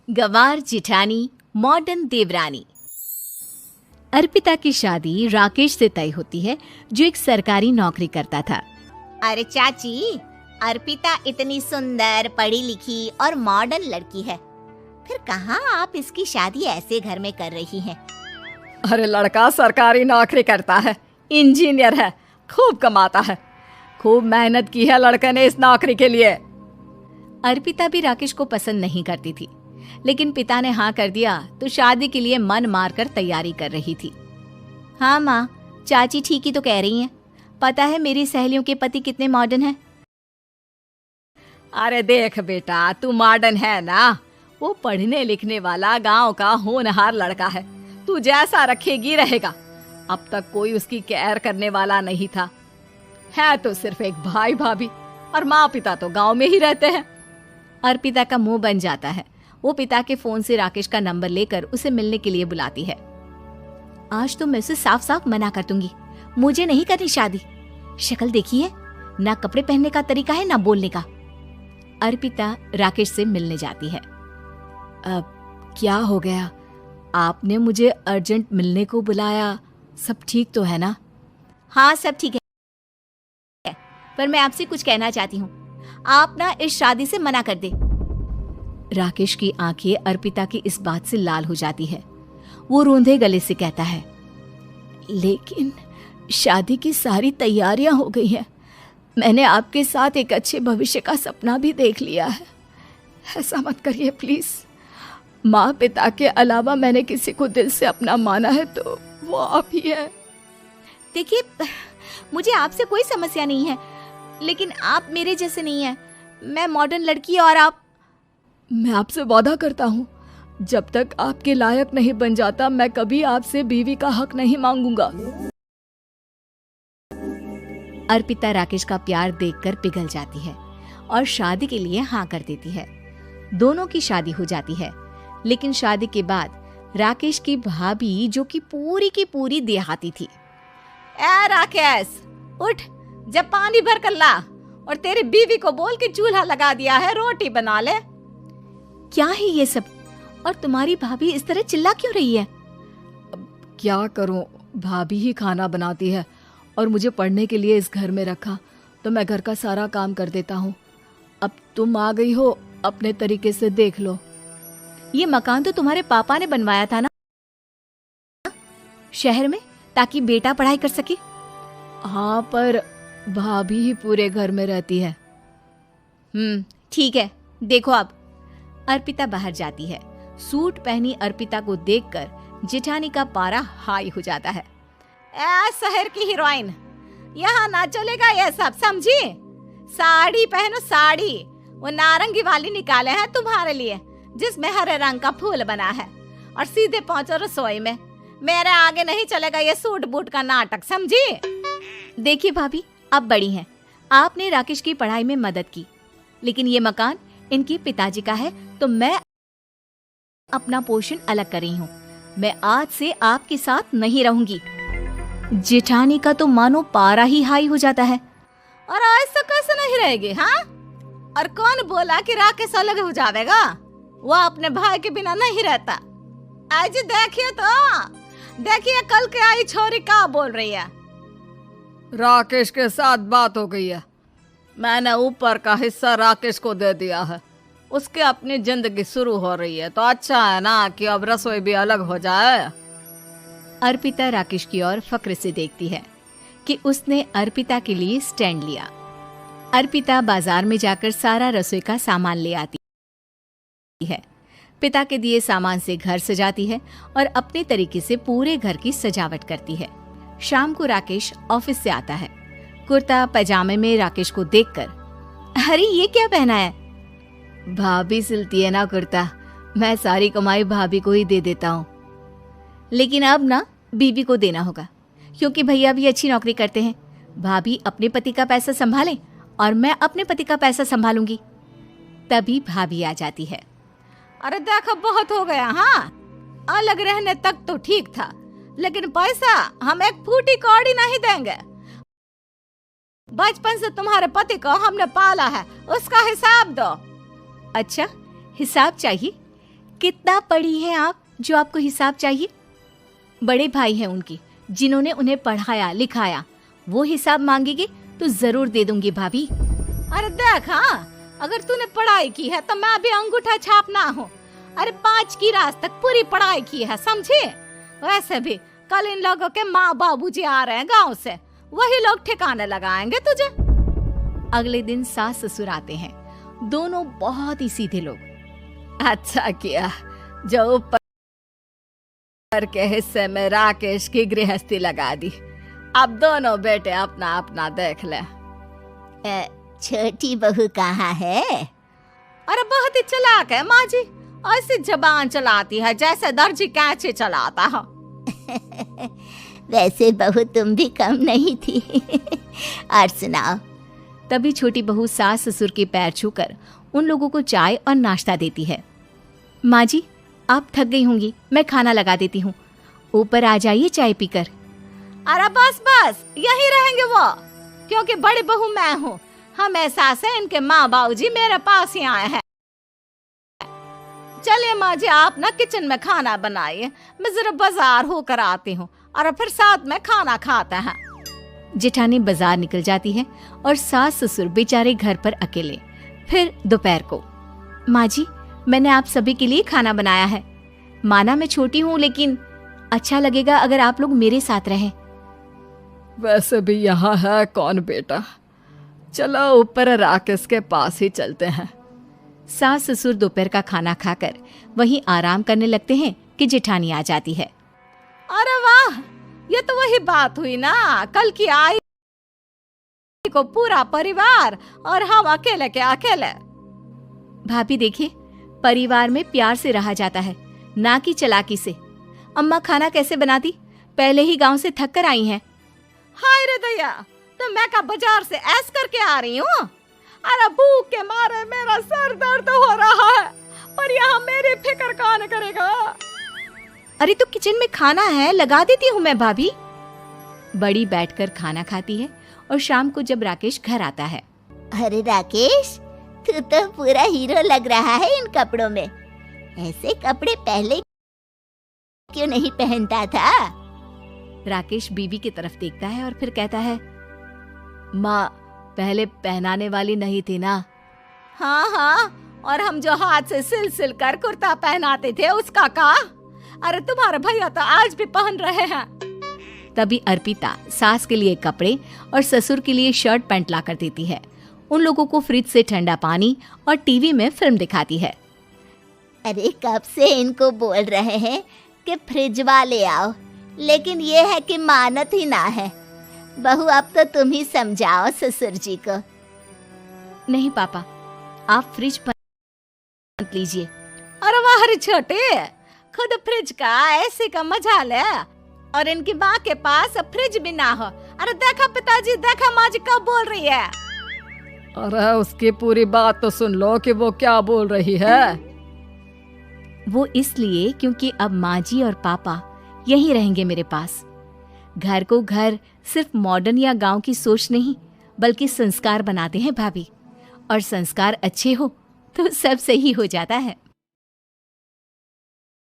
गंवार जिठानी modern देवरानी। अर्पिता की शादी राकेश से तय होती है, जो एक सरकारी नौकरी करता था। अरे चाची, अर्पिता इतनी सुंदर, पढ़ी लिखी और मॉडर्न लड़की है, फिर कहाँ आप इसकी शादी ऐसे घर में कर रही हैं? अरे लड़का सरकारी नौकरी करता है, इंजीनियर है, खूब कमाता है, खूब मेहनत की है लड़के ने इस नौकरी के लिए। अर्पिता भी राकेश को पसंद नहीं करती थी, लेकिन पिता ने हाँ कर दिया तो शादी के लिए मन मारकर तैयारी कर रही थी। हाँ माँ, चाची ठीक ही तो कह रही हैं। पता है मेरी सहेलियों के पति कितने मॉडर्न हैं। अरे देख बेटा, तू मॉडर्न है ना, वो पढ़ने लिखने वाला गांव का होनहार लड़का है, तू जैसा रखेगी रहेगा। अब तक कोई उसकी केयर करने वाला नहीं था, है तो सिर्फ एक भाई भाभी, और माँ पिता तो गांव में ही रहते हैं। अर्पिता का मुंह बन जाता है। वो पिता के फोन से राकेश का नंबर लेकर उसे मिलने के लिए बुलाती है। आज तो मैं उसे साफ साफ मना कर दूंगी, मुझे नहीं करनी शादी। शक्ल देखी है ना, कपड़े पहनने का तरीका है ना बोलने का। अर्पिता राकेश से मिलने जाती है। अब क्या हो गया, आपने मुझे अर्जेंट मिलने को बुलाया, सब ठीक तो है ना? हाँ सब ठीक है, पर मैं आपसे कुछ कहना चाहती हूँ। आप ना इस शादी से मना कर दे। राकेश की आंखें अर्पिता की इस बात से लाल हो जाती है। वो रूंधे गले से कहता है, लेकिन शादी की सारी तैयारियां हो गई हैं। मैंने आपके साथ एक अच्छे भविष्य का सपना भी देख लिया है। ऐसा मत करिए प्लीज। माँ पिता के अलावा मैंने किसी को दिल से अपना माना है तो वो आप ही है। देखिए, मुझे आपसे कोई समस्या नहीं है, लेकिन आप मेरे जैसे नहीं हैं। मैं मॉडर्न लड़की और आप। मैं आपसे वादा करता हूँ, जब तक आपके लायक नहीं बन जाता मैं कभी आपसे बीवी का हक नहीं मांगूंगा। अर्पिता राकेश का प्यार देखकर पिघल जाती है और शादी के लिए हाँ कर देती है। दोनों की शादी हो जाती है, लेकिन शादी के बाद राकेश की भाभी, जो कि पूरी की पूरी देहाती थी। ए राकेश, उठ, जब पानी भर कर ला और तेरी बीवी को बोल के चूल्हा लगा दिया है, रोटी बना ले। क्या है ये सब? और तुम्हारी भाभी इस तरह चिल्ला क्यों रही है? क्या करूं, भाभी ही खाना बनाती है और मुझे पढ़ने के लिए इस घर में रखा, तो मैं घर का सारा काम कर देता हूँ। अब तुम आ गई हो, अपने तरीके से देख लो। ये मकान तो तुम्हारे पापा ने बनवाया था ना, शहर में, ताकि बेटा पढ़ाई कर सके। हाँ, पर भाभी ही पूरे घर में रहती है। ठीक है, देखो अब। अर्पिता बाहर जाती है। सूट पहनी अर्पिता को देखकर जेठानी का पारा हाई हो जाता है। ए शहर की हीरोइन, यहाँ ना चलेगा ये सब, समझी? साड़ी पहनो, साड़ी। वो नारंगी वाली निकाले हैं तुम्हारे लिए, जिसमें हरे रंग का फूल बना है, और सीधे पहुंचो रसोई में। मेरे आगे नहीं चलेगा ये सूट बूट का नाटक, समझी? देखिए भाभी, आप बड़ी हैं, आपने राकेश की पढ़ाई में मदद की, लेकिन ये मकान इनके पिताजी का है, तो मैं अपना पोर्शन अलग कर रही हूँ। मैं आज से आपके साथ नहीं रहूंगी। जेठानी का तो मानो पारा ही हाई हो जाता है। और ऐसा कैसे नहीं रहेगी? हाँ, और कौन बोला कि राकेश अलग हो जाएगा? वो अपने भाई के बिना नहीं रहता। आज देखिए तो, देखिए कल के आई छोरी क्या बोल रही है। राकेश के साथ बात हो गई है, मैंने ऊपर का हिस्सा राकेश को दे दिया है, उसके अपनी जिंदगी शुरू हो रही है, तो अच्छा है ना कि अब रसोई भी अलग हो जाए। अर्पिता राकेश की ओर फक्र से देखती है कि उसने अर्पिता के लिए स्टैंड लिया। अर्पिता बाजार में जाकर सारा रसोई का सामान ले आती है। पिता के दिए सामान से घर सजाती है और अपने तरीके से पूरे घर की सजावट करती है। शाम को राकेश ऑफिस से आता है। कुर्ता पैजामे में राकेश को देखकर, अरे ये क्या पहना है? भाभी सिलती है ना कुर्ता, मैं सारी कमाई भाभी को ही दे देता हूँ। लेकिन अब ना बीबी को देना होगा, क्योंकि भैया भी अच्छी नौकरी करते हैं। भाभी अपने पति का पैसा संभालें और मैं अपने पति का पैसा संभालूंगी। तभी भाभी आ जाती है। अरे देखो, बहुत हो गया। हाँ, अलग रहने तक तो ठीक था, लेकिन पैसा हम एक फूटी कौड़ी नहीं देंगे। बचपन से तुम्हारे पति को हमने पाला है, उसका हिसाब दो। अच्छा, हिसाब चाहिए? कितना पढ़ी हैं आप जो आपको हिसाब चाहिए? बड़े भाई हैं उनकी, जिन्होंने उन्हें पढ़ाया लिखाया, वो हिसाब मांगेंगे तो जरूर दे दूंगी भाभी। अरे देख, हाँ, अगर तूने पढ़ाई की है तो मैं भी अंगूठा छापना हूँ। अरे 5 की क्लास तक पूरी पढ़ाई की है, समझे? वैसे भी कल इन लोगों के माँ बाबूजी आ रहे हैं गांव से, वही लोग ठिकाने लगाएंगे तुझे। अगले दिन सास ससुर आते हैं, दोनों बहुत ही सीधे लोग। अच्छा किया जो ऊपर के हिस्से में राकेश की गृहस्थी लगा दी। अब दोनों बेटे अपना अपना देख ले। छोटी बहू कहाँ है? अरे बहुत ही चालाक है माँ जी, ऐसी जबान चलाती है जैसे दर्जी कैंची चलाता है। वैसे बहू तुम भी कम नहीं थी। और सुनाओ। तभी छोटी बहू सास ससुर के पैर छूकर उन लोगों को चाय और नाश्ता देती है। माँ जी, आप थक गई होंगी, मैं खाना लगा देती हूँ, ऊपर आ जाइए चाय पीकर। अरे बस बस, यही रहेंगे वो, क्योंकि बड़ी बहू मैं हूँ। हमेशा से इनके माँ बाबूजी मेरे पास ही आए हैं। चलिए माँ जी, आप ना किचन में खाना बनाइए, मैं जरा बाजार होकर आती हूँ और फिर साथ में खाना खाते हैं। जेठानी बाजार निकल जाती है और सास ससुर बेचारे घर पर अकेले। फिर दोपहर को, माँ जी, मैंने आप सभी के लिए खाना बनाया है। माना मैं छोटी हूँ, लेकिन अच्छा लगेगा अगर आप लोग मेरे साथ रहें। वैसे भी यहाँ है कौन बेटा, चलो ऊपर राकेश के पास ही चलते हैं। सास ससुर दोपहर का खाना खाकर वहीं आराम करने लगते हैं कि जेठानी आ जाती है। अरे वाह, ये तो वही बात हुई ना, कल की आई को पूरा परिवार और हम अकेले के अकेले। भाभी देखिए, परिवार में प्यार से रहा जाता है, ना कि चालाकी से। अम्मा खाना कैसे बनाती, पहले ही गांव से थक कर आई हैं। हाय रे दया, तो मैं का बाजार से ऐस करके आ रही हूँ। अरे भूख के मारे मेरा सर दर्द हो रहा है, पर यहाँ मेरी फिक्र कौन करेगा। अरे तो किचन में खाना है, लगा देती हूँ मैं भाभी। बड़ी बैठकर खाना खाती है और शाम को जब राकेश घर आता है। अरे राकेश, तू तो पूरा हीरो लग रहा है इन कपड़ों में। ऐसे कपड़े पहले क्यों नहीं पहनता था? राकेश बीबी की तरफ देखता है और फिर कहता है, माँ, पहले पहनाने वाली नहीं थी ना। हाँ हाँ, और हम जो हाथ से सिल सिल कर कुर्ता पहनाते थे उसका का? अरे तुम्हारे भैया तो आज भी पहन रहे हैं। तभी अर्पिता सास के लिए कपड़े और ससुर के लिए शर्ट पैंट ला कर देती है। उन लोगों को फ्रिज से ठंडा पानी और टीवी में फिल्म दिखाती है। अरे कब से इनको बोल रहे हैं कि फ्रिज वाले आओ, लेकिन ये है कि मानत ही ना है। बहू, अब तो तुम ही समझाओ ससुर जी को। नहीं पापा, आप फ्रिज मत लीजिए। अरे वाह रे छोटे, खुद फ्रिज का ऐसे का मजा ले, और इनकी माँ के पास फ्रिज भी ना हो। अरे देखा पिताजी, देखा माँ जी कब बोल रही है। अरे उसकी पूरी बात तो सुन लो कि वो क्या बोल रही है। वो इसलिए क्योंकि अब माँ जी और पापा यहीं रहेंगे मेरे पास। घर को घर सिर्फ मॉडर्न या गांव की सोच नहीं, बल्कि संस्कार बनाते हैं भाभी, और संस्कार अच्छे हो तो सब सही हो जाता है।